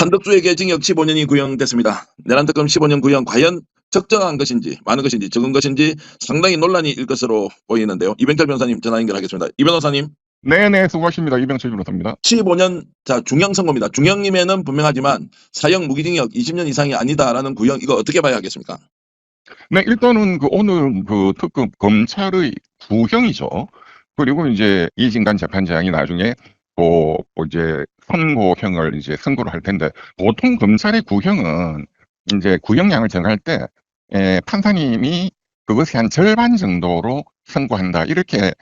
한덕수에게 징역 15년이 구형됐습니다. 내란 특검 15년 구형 과연 적정한 것인지 많은 것인지 적은 것인지 상당히 논란이 일 것으로 보이는데요. 이병철 변호사님 전화 연결하겠습니다. 이 변호사님. 네네, 수고하십니다. 이병철 변호사입니다. 15년 중형 선고입니다. 중형임에는 분명하지만 사형 무기징역 20년 이상이 아니다라는 구형 이거 어떻게 봐야 하겠습니까? 네, 일단은 오늘 특검 검찰의 구형이죠. 그리고 이제 이진관 재판장이 나중에 이제 선고형을 이제 선고를 할 텐데, 보통 검찰의 구형은 이제 구형량을 정할 때 판사님이 그것의 한 절반 정도로 선고한다, 이렇게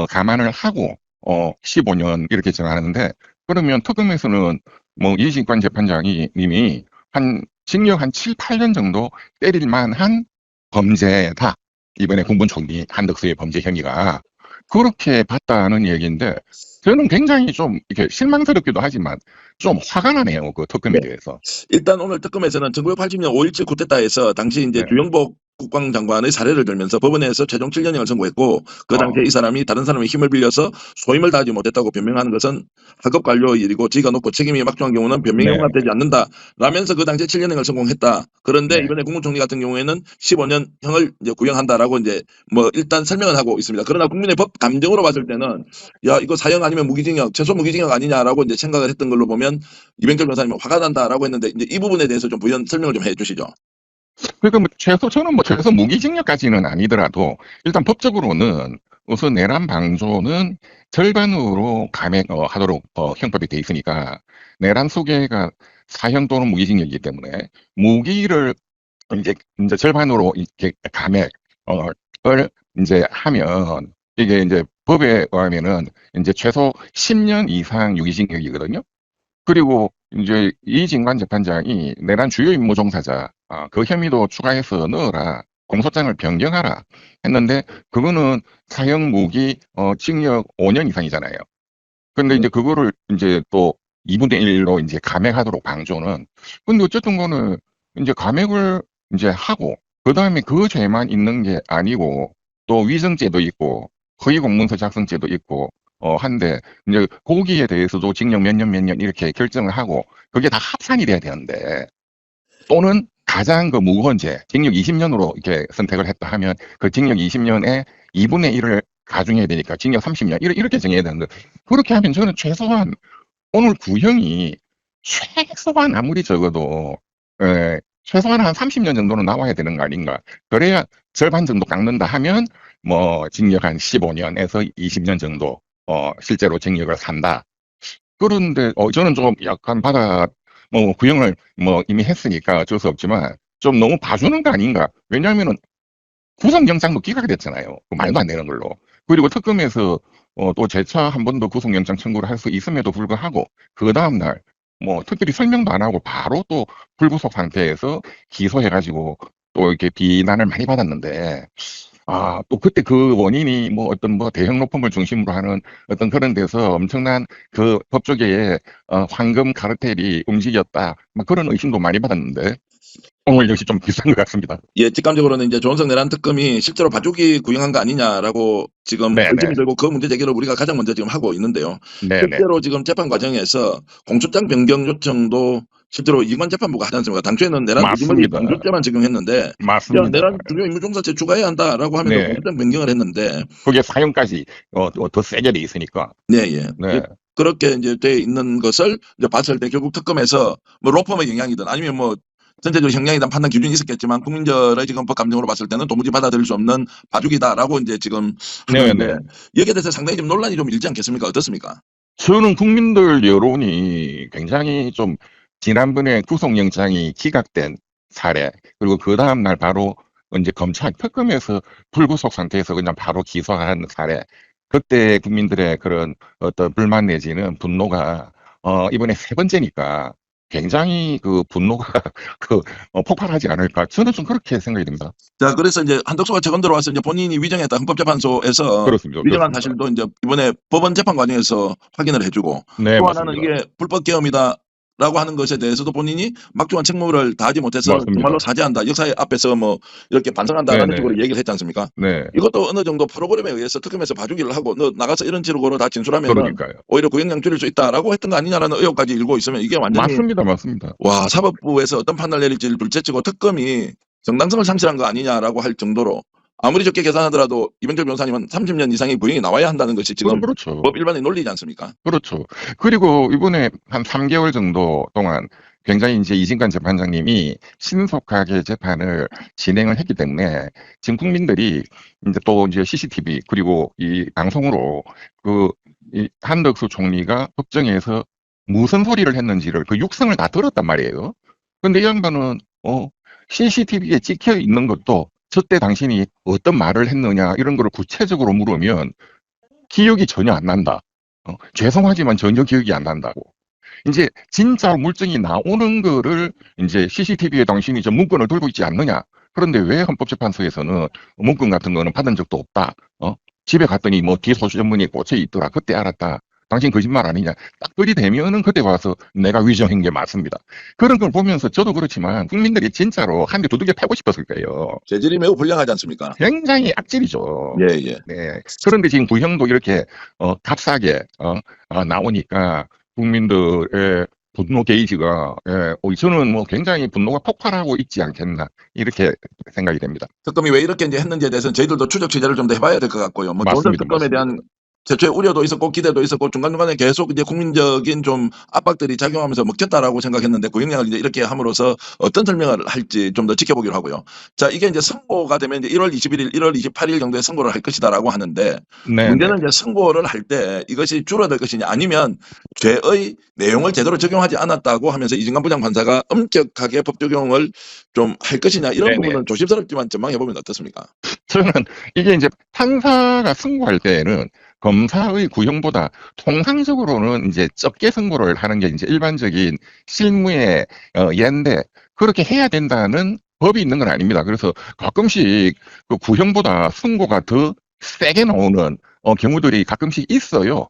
감안을 하고 15년 이렇게 정하는데, 그러면 특검에서는 이진관 재판장이 님이 징역 한 7, 8년 정도 때릴 만한 범죄다. 이번에 군부총리 한덕수의 범죄 혐의가 그렇게 봤다는 얘기인데, 저는 굉장히 좀 이렇게 실망스럽기도 하지만 좀 화가 나네요. 그 특검에 대해서. 일단 오늘 특검에서는 1980년 5.17 쿠데타에서 당시 이제 네. 주영복 국방장관의 사례를 들면서 법원에서 최종 7년형을 선고했고, 그 당시에 이 사람이 다른 사람의 힘을 빌려서 소임을 다하지 못했다고 변명하는 것은 하급 관료의 일이고 지위가 높고 책임이 막중한 경우는 변명이 네. 용납되지 않는다 라면서 그 당시에 7년형을 성공했다. 그런데 네. 이번에 국무총리 같은 경우에는 15년형을 이제 구형한다라고 이제 일단 설명을 하고 있습니다. 그러나 국민의 법 감정으로 봤을 때는 야 이거 사형 아니면 무기징역, 최소 무기징역 아니냐라고 이제 생각을 했던 걸로 보면 이병철 변호사님 화가 난다라고 했는데 이제 이 부분에 대해서 좀 부연 설명을 좀 해주시죠. 그러니까 저는 최소 무기징역까지는 아니더라도 일단 법적으로는 우선 내란 방조는 절반으로 감액하도록 형법이 돼 있으니까, 내란 소개가 사형 또는 무기징역이기 때문에 무기를 이제 절반으로 이렇게 감액을 이제 하면, 이게 이제 법에 의하면은 이제 최소 10년 이상 유기징역이거든요. 그리고 이제 이진관 재판장이 내란 주요 임무 종사자 그 혐의도 추가해서 넣어라, 공소장을 변경하라 했는데, 그거는 사형 무기 징역 5년 이상이잖아요. 근데 이제 그거를 이제 또 2분의 1로 이제 감액하도록 방조는, 근데 어쨌든 거는 이제 감액을 이제 하고, 그 다음에 그 죄만 있는 게 아니고 또 위증죄도 있고 허위 공문서 작성죄도 있고 한데, 이제 거기에 대해서도 징역 몇 년 이렇게 결정을 하고, 그게 다 합산이 돼야 되는데, 또는 가장 무거운 죄, 징역 20년으로 이렇게 선택을 했다 하면 그 징역 20년에 2분의 1을 가중해야 되니까 징역 30년 이렇게 정해야 되는데, 그렇게 하면 저는 최소한 오늘 구형이 최소한 아무리 적어도 최소한 한 30년 정도는 나와야 되는 거 아닌가. 그래야 절반 정도 깎는다 하면 징역 한 15년에서 20년 정도 실제로 징역을 산다. 그런데 저는 좀 약간 구형을 이미 했으니까 어쩔 수 없지만 좀 너무 봐주는 거 아닌가. 왜냐하면은 구속영장도 기각이 됐잖아요. 말도 안 되는 걸로. 그리고 특검에서 또 재차 한 번 더 구속영장 청구를 할 수 있음에도 불구하고 그 다음날 특별히 설명도 안 하고 바로 또 불구속 상태에서 기소해가지고 또 이렇게 비난을 많이 받았는데, 또 그때 그 원인이 어떤 대형 로펌을 중심으로 하는 어떤 그런 데서 엄청난 그 법조계의 황금 카르텔이 움직였다, 그런 의심도 많이 받았는데, 오늘 역시 좀 비슷한 것 같습니다. 예, 직감적으로는 이제 조원석 내란 특검이 실제로 봐주기 구형한 거 아니냐라고 지금 의심이 들고 그 문제 제기를 우리가 가장 먼저 지금 하고 있는데요. 실제로 지금 재판 과정에서 공소장 변경 요청도 실제로 이관 재판부가 하지 않습니까? 당초에는 내란 특검이 방조죄만 적용했는데, 맞습니다. 내란 주요 임무 종사죄 추가해야 한다라고 하면서 공소장 변경을 했는데, 그게 사형까지 더 세게 돼 있으니까. 네. 그렇게 이제 돼 있는 것을 이제 봤을 때 결국 특검에서 로펌의 영향이든 아니면 전체적으로 형량에 대한 판단 기준이 있었겠지만 국민들의 지금 법 감정으로 봤을 때는 도무지 받아들일 수 없는 봐주기다라고 이제 지금 하는데, 여기에 대해서 상당히 좀 논란이 좀 일지 않겠습니까? 어떻습니까? 저는 국민들 여론이 굉장히 좀, 지난번에 구속영장이 기각된 사례, 그리고 그 다음날 바로 이제 검찰 특검에서 불구속 상태에서 그냥 바로 기소한 사례, 그때 국민들의 그런 어떤 불만 내지는 분노가 이번에 세 번째니까 굉장히 그 분노가 폭발하지 않을까, 저는 좀 그렇게 생각이 듭니다. 자, 그래서 이제 한덕수가 최근 들어와서 이제 본인이 위정했다 헌법재판소에서 그렇습니다. 위정한 사실도 이제 이번에 법원 재판 과정에서 확인을 해주고, 또 하나는 이게 불법 계엄이다, 라고 하는 것에 대해서도 본인이 막중한 책무를 다하지 못해서 맞습니다. 정말로 사죄한다. 역사의 앞에서 뭐 이렇게 반성한다라는 네네. 식으로 얘기를 했지 않습니까? 네. 이것도 어느 정도 프로그램에 의해서 특검에서 봐주기를 하고 너 나가서 이런 식으로 다 진술하면은 그러니까요. 오히려 구형량 줄일 수 있다라고 했던 거 아니냐라는 의혹까지 일고 있으면 이게 완전히 맞습니다. 맞습니다. 와 사법부에서 어떤 판단을 내릴지를 둘째치고 특검이 정당성을 상실한 거 아니냐라고 할 정도로 아무리 적게 계산하더라도 이병철 변호사님은 30년 이상의 구형이 나와야 한다는 것이 지금 그렇죠. 법 일반의 논리지 않습니까? 그렇죠. 그리고 이번에 한 3개월 정도 동안 굉장히 이제 이진관 재판장님이 신속하게 재판을 진행을 했기 때문에 지금 국민들이 이제 또 이제 CCTV 그리고 이 방송으로 그 이 한덕수 총리가 법정에서 무슨 소리를 했는지를 그 육성을 다 들었단 말이에요. 근데 이 양반은 CCTV에 찍혀 있는 것도 저때 당신이 어떤 말을 했느냐 이런 거를 구체적으로 물으면 기억이 전혀 안 난다. 죄송하지만 전혀 기억이 안 난다고. 이제 진짜 물증이 나오는 거를 이제 CCTV에 당신이 저 문건을 들고 있지 않느냐. 그런데 왜 헌법재판소에서는 문건 같은 거는 받은 적도 없다. 집에 갔더니 뭐 뒤 소지전문이 꽂혀 있더라. 그때 알았다. 당신 거짓말 아니냐. 딱 들이대면은 그때 와서 내가 위정한 게 맞습니다. 그런 걸 보면서 저도 그렇지만 국민들이 진짜로 한 대 두들겨 패고 싶었을 거예요. 재질이 매우 불량하지 않습니까? 굉장히 악질이죠. 예, 예. 네. 그런데 지금 구형도 이렇게 값싸게 나오니까 국민들의 분노 게이지가 저는 뭐 굉장히 분노가 폭발하고 있지 않겠나 이렇게 생각이 됩니다. 특검이 왜 이렇게 이제 했는지에 대해서는 저희들도 추적 취재를 좀 더 해봐야 될 것 같고요. 뭐 조선 맞습니다. 특검에 맞습니다. 대한 최초의 우려도 있었고 기대도 있었고 중간중간에 계속 이제 국민적인 좀 압박들이 작용하면서 먹혔다라고 생각했는데 구형량을 이제 이렇게 함으로써 어떤 설명을 할지 좀 더 지켜보기로 하고요. 자, 이게 이제 선고가 되면 이제 1월 21일, 1월 28일 정도에 선고를 할 것이다라고 하는데 네, 문제는 이제 선고를 할 때 이것이 줄어들 것이냐 아니면 죄의 내용을 제대로 적용하지 않았다고 하면서 이진관 부장판사가 엄격하게 법 적용을 좀 할 것이냐 이런 네네. 부분은 조심스럽지만 전망해 보면 어떻습니까? 저는 이게 이제 판사가 선고할 때에는 검사의 구형보다 통상적으로는 이제 적게 선고를 하는 게 이제 일반적인 실무의 예인데 그렇게 해야 된다는 법이 있는 건 아닙니다. 그래서 가끔씩 그 구형보다 선고가 더 세게 나오는 경우들이 가끔씩 있어요.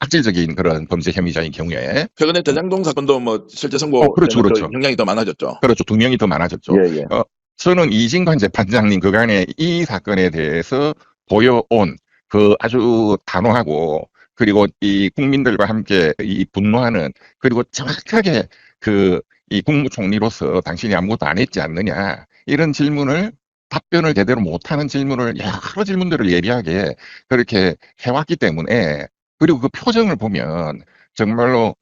악질적인 그런 범죄 혐의자인 경우에. 최근에 대장동 사건도 뭐 실제 선고 그렇죠, 때는 그렇죠. 또 형량이 더 많아졌죠. 그렇죠. 2명이 더 많아졌죠. 예, 예. 저는 이진관 재판장님 그간에 이 사건에 대해서 보여온 그 아주 단호하고 그리고 이 국민들과 함께 이 분노하는 그리고 정확하게 그 이 국무총리로서 당신이 아무것도 안 했지 않느냐 이런 질문을 답변을 제대로 못하는 질문을 여러 질문들을 예리하게 그렇게 해왔기 때문에 그리고 그 표정을 보면 정말로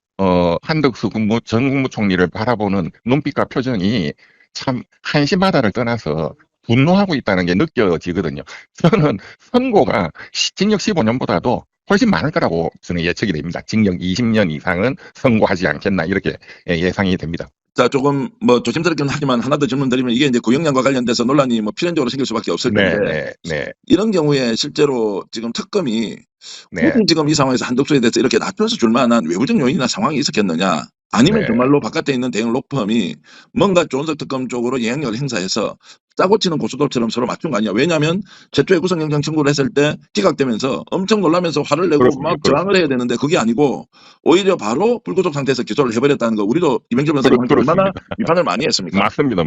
한덕수 전 국무총리를 바라보는 눈빛과 표정이 참 한심하다를 떠나서 분노하고 있다는 게 느껴지거든요. 저는 선고가 징역 15년보다도 훨씬 많을 거라고 저는 예측이 됩니다. 징역 20년 이상은 선고하지 않겠나 이렇게 예상이 됩니다. 자, 조금 뭐 조심스럽긴 하지만 하나 더 질문 드리면 이게 이제 구형량과 관련돼서 논란이 뭐 필연적으로 생길 수밖에 없을 텐데 이런 경우에 실제로 지금 특검이 굳이 지금 이 상황에서 한덕수에 대해서 이렇게 낮춰서 줄 만한 외부적 요인이나 상황이 있었겠느냐 아니면 정말로 바깥에 있는 대형 로펌이 뭔가 조은석 특검 쪽으로 영향력을 행사해서 짜고 치는 고수돌처럼 서로 맞춘 거 아니야. 왜냐하면 최초에 구속영장 청구를 했을 때 기각되면서 엄청 놀라면서 화를 내고 막 저항을 해야 되는데 그게 아니고 오히려 바로 불구속 상태에서 기소를 해버렸다는 거 우리도 이병철 변호사님 얼마나 비판을 많이 했습니까? 맞습니다.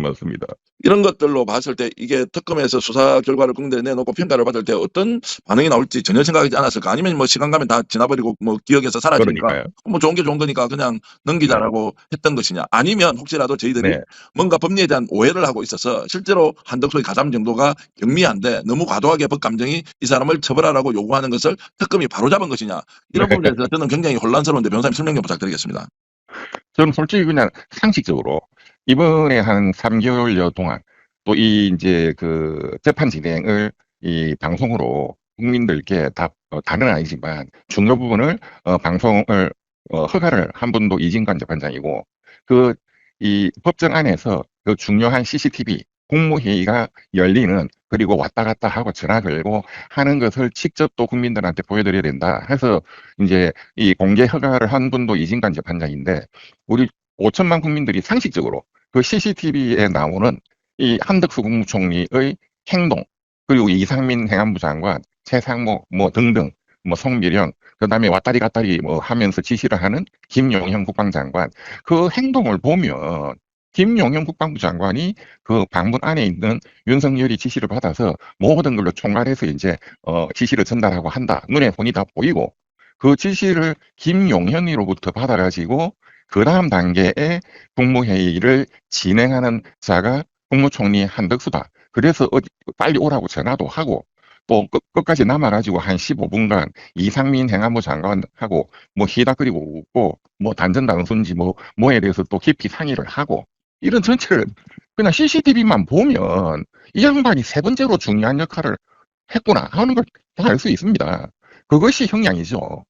이런 것들로 봤을 때 이게 특검에서 수사 결과를 국내에 내놓고 평가를 받을 때 어떤 반응이 나올지 전혀 생각하지 않았을까? 아니면 뭐 시간 가면 다 지나버리고 뭐 기억에서 사라지니까 뭐 좋은 게 좋은 거니까 그냥 넘기자라고 했던 것이냐? 아니면 혹시라도 저희들이 뭔가 법리에 대한 오해를 하고 있어서 실제로 한덕수의 가담 정도가 경미한데 너무 과도하게 법 감정이 이 사람을 처벌하라고 요구하는 것을 특검이 바로잡은 것이냐? 이런 부분에 대해서 저는 굉장히 혼란스러운데 변호사님 설명 좀 부탁드리겠습니다. 저는 솔직히 그냥 상식적으로 이번에 한 3개월여 동안 또 이 이제 그 재판 진행을 이 방송으로 국민들께 다는 아니지만 중요 부분을 방송을 허가를 한 분도 이진관 재판장이고 그 이 법정 안에서 그 중요한 CCTV 국무회의가 열리는 그리고 왔다 갔다 하고 전화 걸고 하는 것을 직접 또 국민들한테 보여드려야 된다 해서 이제 이 공개 허가를 한 분도 이진관 재판장인데 우리 5천만 국민들이 상식적으로 그 CCTV에 나오는 이 한덕수 국무총리의 행동 그리고 이상민 행안부 장관 최상목 뭐 등등 뭐 송미령 그다음에 왔다리 갔다리 뭐 하면서 지시를 하는 김용현 국방장관 그 행동을 보면 김용현 국방부 장관이 그 방문 안에 있는 윤석열이 지시를 받아서 모든 걸로 총괄해서 이제 지시를 전달하고 한다. 눈에 손이 다 보이고 그 지시를 김용현이로부터 받아가지고 그 다음 단계에 국무회의를 진행하는 자가 국무총리 한덕수다. 그래서 빨리 오라고 전화도 하고 또 끝까지 남아가지고 한 15분간 이상민 행안부 장관하고 뭐 히다그리고 웃고 뭐 단전단순지 뭐에 대해서 또 깊이 상의를 하고 이런 전체를 그냥 CCTV만 보면 이 양반이 세 번째로 중요한 역할을 했구나 하는 걸 다 알 수 있습니다. 그것이 형량이죠.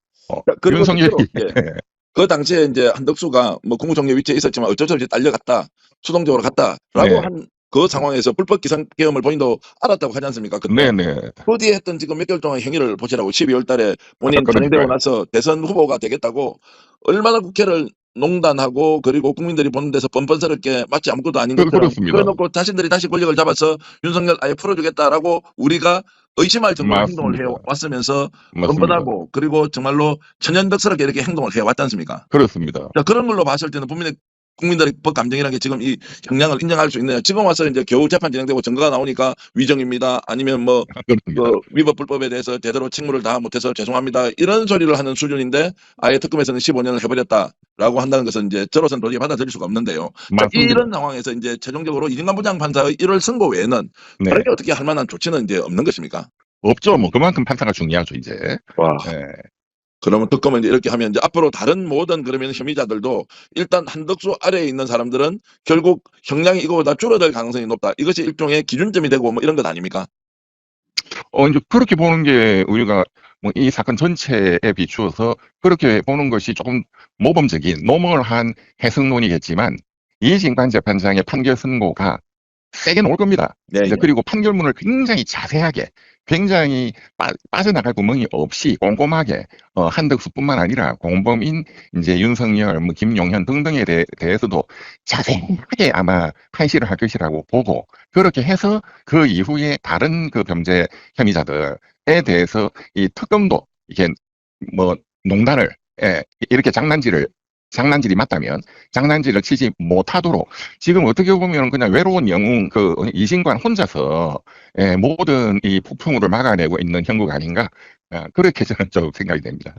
그리고 윤석열이 실제로 그 당시에 이제 한덕수가 뭐 국무총리 위치에 있었지만 어쩔 수 없이 딸려갔다, 수동적으로 갔다라고 네, 한 그 상황에서 불법 기성계엄을 본인도 알았다고 하지 않습니까? 그때 네네. 그 뒤에 했던 지금 몇 개월 동안 행위를 보시라고 12월 달에 본인 전행되고 그러니까요. 나서 대선 후보가 되겠다고 얼마나 국회를 농단하고 그리고 국민들이 보는 데서 뻔뻔스럽게 마치 아무것도 아닌 것처럼 그렇습니다. 그래놓고 자신들이 다시 권력을 잡아서 윤석열 아예 풀어주겠다라고 우리가 의심할 정도로 행동을 맞습니다. 해왔으면서 맞습니다. 뻔뻔하고 그리고 정말로 천연덕스럽게 이렇게 행동을 해왔지 않습니까? 그렇습니다. 자, 그런 걸로 봤을 때는 국민들의 법 감정이라는 게 지금 이 형량을 인정할 수 있느냐. 지금 와서 이제 겨우 재판 진행되고 증거가 나오니까 위정입니다. 아니면 뭐 그렇습니다. 그 위법 불법에 대해서 제대로 책무를 다 못해서 죄송합니다. 이런 소리를 하는 수준인데 아예 특검에서는 15년을 해버렸다라고 한다는 것은 이제 저로서는 도저히 받아들일 수가 없는데요. 자, 맞습니다. 이런 상황에서 이제 최종적으로 이진관 부장판사의 1월 선고 외에는 네. 다르게 어떻게 할 만한 조치는 이제 없는 것입니까? 없죠. 뭐 그만큼 판사가 중요하죠, 이제. 와. 예. 그러면 특검은 이제 이렇게 하면 이제 앞으로 다른 모든 그러면 혐의자들도 일단 한덕수 아래에 있는 사람들은 결국 형량이 이거보다 줄어들 가능성이 높다. 이것이 일종의 기준점이 되고 뭐 이런 것 아닙니까? 이제 그렇게 보는 게 우리가 뭐 이 사건 전체에 비추어서 그렇게 보는 것이 조금 모범적인 노멀한 해석론이겠지만 이진관 재판장의 판결 선고가 세게 나올 겁니다. 네, 이제 예. 그리고 판결문을 굉장히 자세하게, 굉장히 빠져나갈 구멍이 없이 꼼꼼하게 한덕수뿐만 아니라 공범인 이제 윤석열, 뭐 김용현 등등에 대해서도 자세하게 아마 판시를 할 것이라고 보고 그렇게 해서 그 이후에 다른 그 범죄 혐의자들에 대해서 이 특검도 이게 뭐 농단을 이렇게 장난질이 맞다면 장난질을 치지 못하도록 지금 어떻게 보면 그냥 외로운 영웅 그 이진관 혼자서 모든 이 폭풍우를 막아내고 있는 형국 아닌가 그렇게 저는 좀 생각이 됩니다.